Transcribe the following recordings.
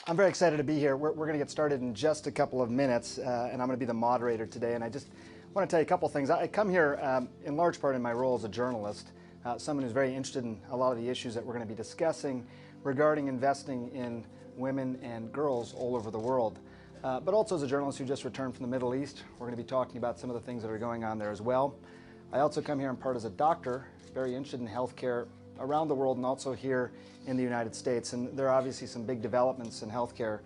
I'm very excited to be here. We're going to get started in just a couple of minutes, and I'm going to be the moderator today. And I just want to tell you a couple things. I come here in large part in my role as a journalist, someone who's very interested in a lot of the issues that we're going to be discussing regarding investing in women and girls all over the world. But also as a journalist who just returned from the Middle East, we're going to be talking about some of the things that are going on there as well. I also come here in part as a doctor, very interested in healthcare around the world and also here in the United States. And there are obviously some big developments in healthcare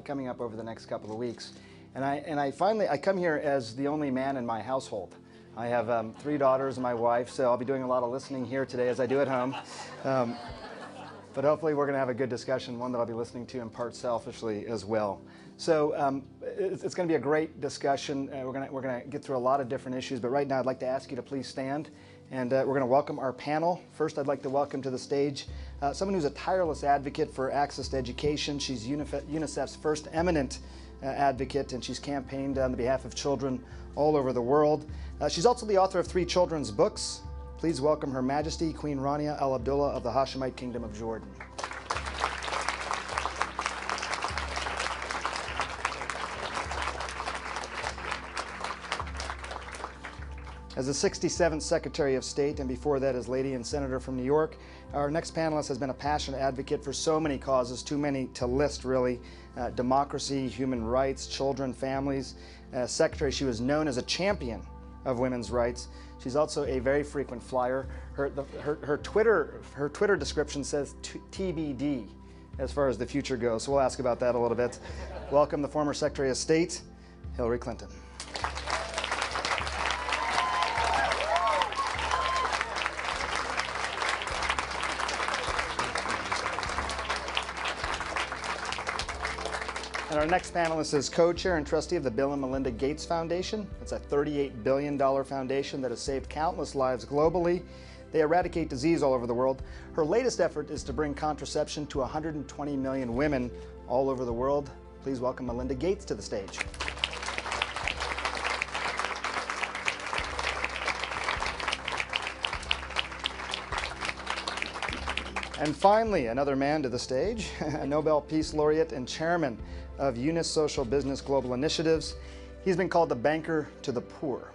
coming up over the next couple of weeks. And I come here as the only man in my household. I have 3 daughters and my wife, so I'll be doing a lot of listening here today as I do at home. But hopefully we're going to have a good discussion, one that I'll be listening to in part selfishly as well. So it's going to be a great discussion. We're going to get through a lot of different issues, but right now I'd like to ask you to please stand, and we're going to welcome our panel. First, I'd like to welcome to the stage someone who's a tireless advocate for access to education. She's UNICEF's first eminent advocate, and she's campaigned on the behalf of children all over the world. She's also the author of 3 children's books. Please welcome Her Majesty Queen Rania Al Abdullah of the Hashemite Kingdom of Jordan. As the 67th Secretary of State, and before that as Lady and Senator from New York, our next panelist has been a passionate advocate for so many causes, too many to list really. Democracy, human rights, children, families. Secretary, she was known as a champion of women's rights. She's also a very frequent flyer. Her Twitter description says TBD as far as the future goes, so we'll ask about that a little bit. Welcome the former Secretary of State, Hillary Clinton. And our next panelist is co-chair and trustee of the Bill and Melinda Gates Foundation. It's a $38 billion foundation that has saved countless lives globally. They eradicate disease all over the world. Her latest effort is to bring contraception to 120 million women all over the world. Please welcome Melinda Gates to the stage. And finally, another man to the stage, a Nobel Peace Laureate and chairman of Yunus Social Business Global Initiatives. He's been called the banker to the poor.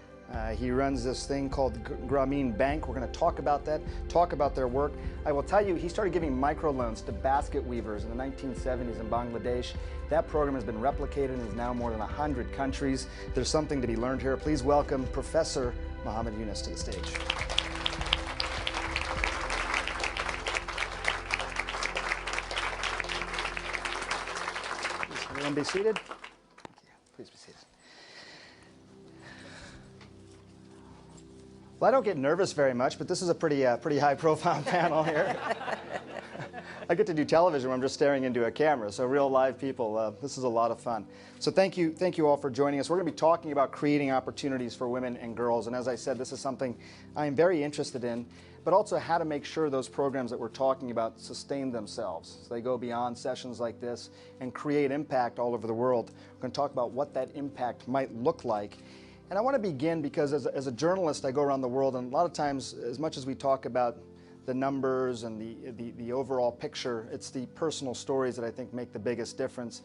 He runs this thing called Grameen Bank. We're going to talk about that, talk about their work. I will tell you, he started giving microloans to basket weavers in the 1970s in Bangladesh. That program has been replicated and is now more than 100 countries. There's something to be learned here. Please welcome Professor Muhammad Yunus to the stage. Everyone be seated. Thank you. Please be seated. Well, I don't get nervous very much, but this is a pretty high-profile panel here. I get to do television where I'm just staring into a camera, so real live people. This is a lot of fun. So thank you all for joining us. We're going to be talking about creating opportunities for women and girls, and as I said, this is something I'm very interested in, but also how to make sure those programs that we're talking about sustain themselves. So they go beyond sessions like this and create impact all over the world. We're going to talk about what that impact might look like. And I want to begin because as a journalist, I go around the world, and a lot of times, as much as we talk about the numbers and the overall picture, it's the personal stories that I think make the biggest difference.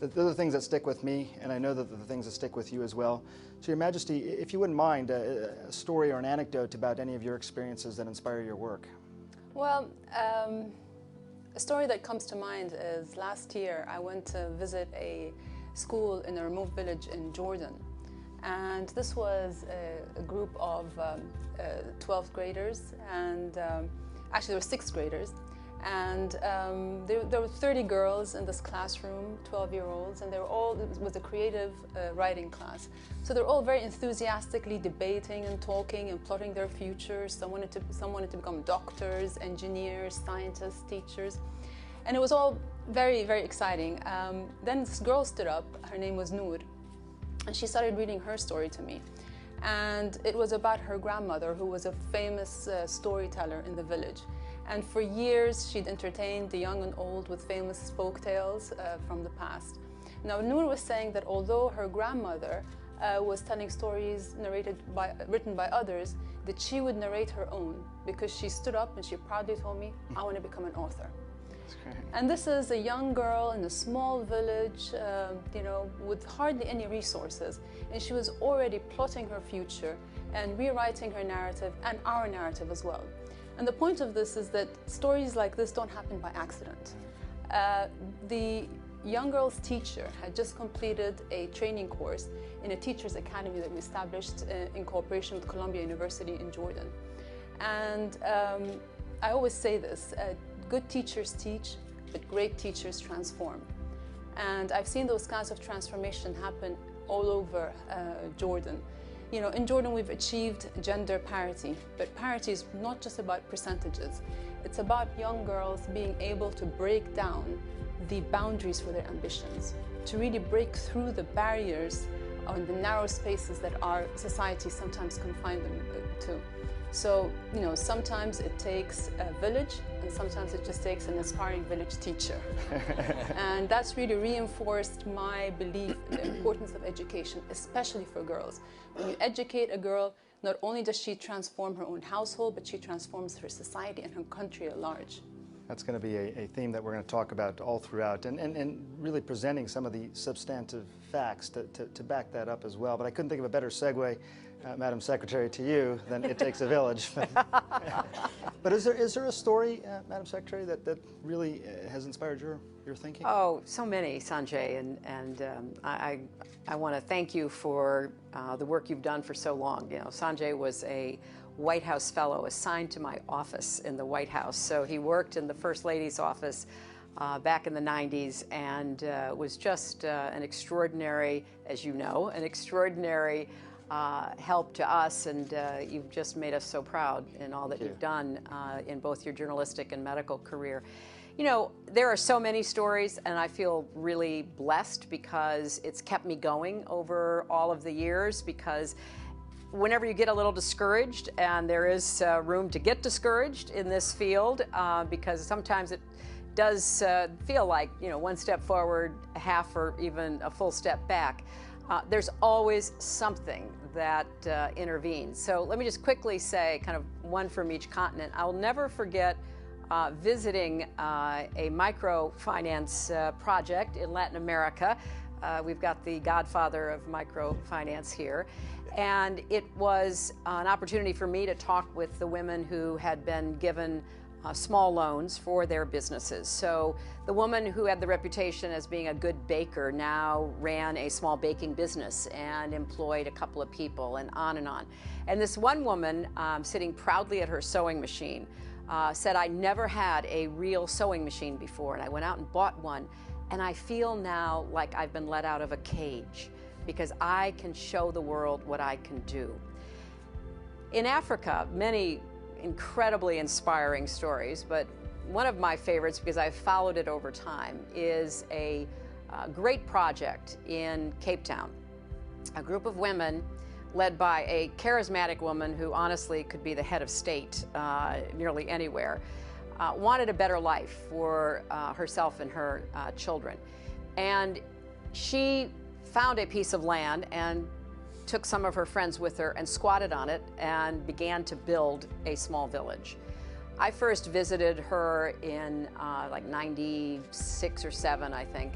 They're the things that stick with me, and I know that they're the things that stick with you as well. So Your Majesty, if you wouldn't mind, a story or an anecdote about any of your experiences that inspire your work. Well, a story that comes to mind is last year I went to visit a school in a remote village in Jordan. And this was a group of 12th graders, and actually there were 6th graders. And there were 30 girls in this classroom, 12-year-olds, and they were all, it was a creative writing class. So they're all very enthusiastically debating and talking and plotting their futures. Some wanted to become doctors, engineers, scientists, teachers. And it was all very, very exciting. Then this girl stood up, her name was Noor, and she started reading her story to me. And it was about her grandmother, who was a famous storyteller in the village. And for years, she'd entertained the young and old with famous folk tales from the past. Now, Noor was saying that although her grandmother was telling stories written by others, that she would narrate her own, because she stood up and she proudly told me, I want to become an author. And this is a young girl in a small village, with hardly any resources. And she was already plotting her future and rewriting her narrative and our narrative as well. And the point of this is that stories like this don't happen by accident. The young girl's teacher had just completed a training course in a teacher's academy that we established in cooperation with Columbia University in Jordan. And I always say this, good teachers teach, but great teachers transform. And I've seen those kinds of transformation happen all over Jordan. In Jordan we've achieved gender parity, but parity is not just about percentages. It's about young girls being able to break down the boundaries for their ambitions, to really break through the barriers on the narrow spaces that our society sometimes confine them to. So, sometimes it takes a village, and sometimes it just takes an aspiring village teacher. And that's really reinforced my belief in the importance of education, especially for girls. When you educate a girl, not only does she transform her own household, but she transforms her society and her country at large. That's going to be a theme that we're going to talk about all throughout, and really presenting some of the substantive facts to back that up as well. But I couldn't think of a better segue, Madam Secretary, to you than It Takes a Village. But is there a story, Madam Secretary, that really has inspired your thinking? Oh, so many, Sanjay, and I want to thank you for the work you've done for so long. Sanjay was a White House fellow assigned to my office in the White House. So he worked in the First Lady's office back in the 90s and was just an extraordinary, as you know, an extraordinary help to us. And you've just made us so proud in all that you've done in both your journalistic and medical career. There are so many stories, and I feel really blessed because it's kept me going over all of the years, because whenever you get a little discouraged, and there is room to get discouraged in this field, because sometimes it does feel like, one step forward, a half or even a full step back, there's always something that intervenes. So let me just quickly say, kind of one from each continent. I'll never forget visiting a microfinance project in Latin America. We've got the godfather of microfinance here. And it was an opportunity for me to talk with the women who had been given small loans for their businesses. So the woman who had the reputation as being a good baker now ran a small baking business and employed a couple of people, and on and on. And this one woman, sitting proudly at her sewing machine, said, "I never had a real sewing machine before, and I went out and bought one, and I feel now like I've been let out of a cage, because I can show the world what I can do." In Africa, many incredibly inspiring stories, but one of my favorites, because I've followed it over time, is a great project in Cape Town. A group of women led by a charismatic woman who honestly could be the head of state nearly anywhere, wanted a better life for herself and her children. And she found a piece of land and took some of her friends with her and squatted on it and began to build a small village. I first visited her in like 96 or 7, I think,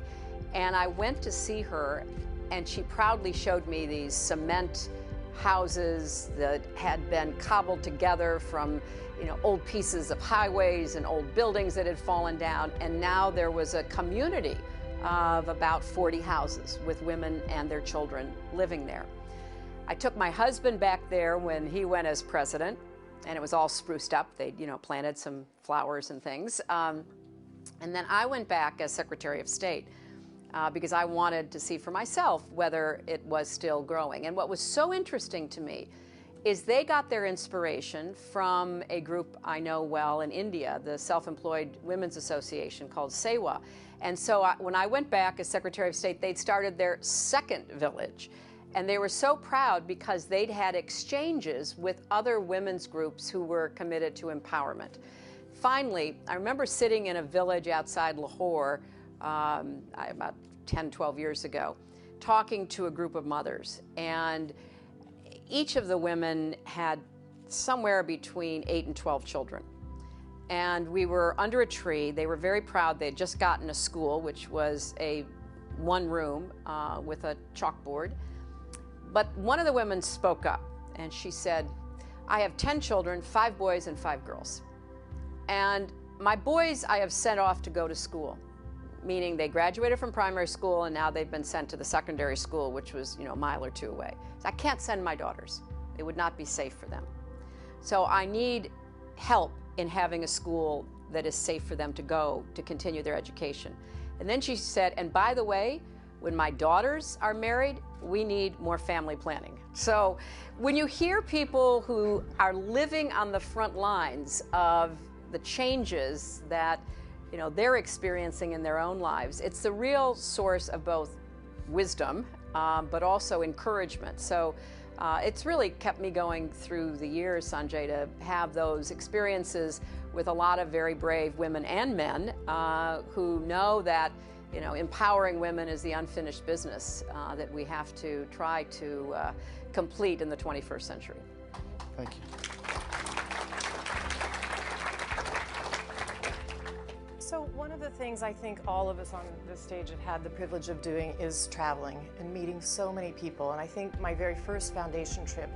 and I went to see her, and she proudly showed me these cement houses that had been cobbled together from old pieces of highways and old buildings that had fallen down, and now there was a community of about 40 houses with women and their children living there. I took my husband back there when he went as president, and it was all spruced up. They, planted some flowers and things. And then I went back as Secretary of State because I wanted to see for myself whether it was still growing. And what was so interesting to me is they got their inspiration from a group I know well in India, the Self-Employed Women's Association called SEWA. And so when I went back as Secretary of State, they'd started their second village. And they were so proud because they'd had exchanges with other women's groups who were committed to empowerment. Finally, I remember sitting in a village outside Lahore about 10, 12 years ago, talking to a group of mothers. And each of the women had somewhere between 8 and 12 children. and we were under a tree. They were very proud. They had just gotten a school, which was a one room with a chalkboard. But one of the women spoke up, and she said, I have 10 children, 5 boys and 5 girls. And my boys I have sent off to go to school, meaning they graduated from primary school and now they've been sent to the secondary school, which was, a mile or 2 away. So I can't send my daughters. It would not be safe for them. So I need help in having a school that is safe for them to go to continue their education. And then she said, and by the way, when my daughters are married, we need more family planning. So when you hear people who are living on the front lines of the changes that they're experiencing in their own lives, it's the real source of both wisdom, but also encouragement. So it's really kept me going through the years, Sanjay, to have those experiences with a lot of very brave women and men who know that empowering women is the unfinished business that we have to try to complete in the 21st century. Thank you. So one of the things I think all of us on this stage have had the privilege of doing is traveling and meeting so many people. And I think my very first foundation trip,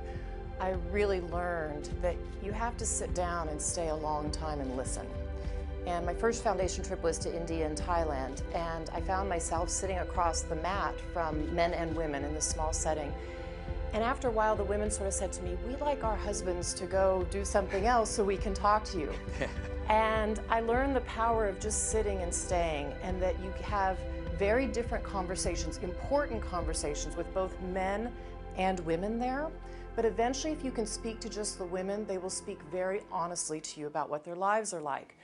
I really learned that you have to sit down and stay a long time and listen. And my first foundation trip was to India and Thailand, and I found myself sitting across the mat from men and women in this small setting. And after a while, the women sort of said to me, we'd like our husbands to go do something else so we can talk to you. And I learned the power of just sitting and staying, and that you have very different conversations, important conversations with both men and women there. But eventually, if you can speak to just the women, they will speak very honestly to you about what their lives are like.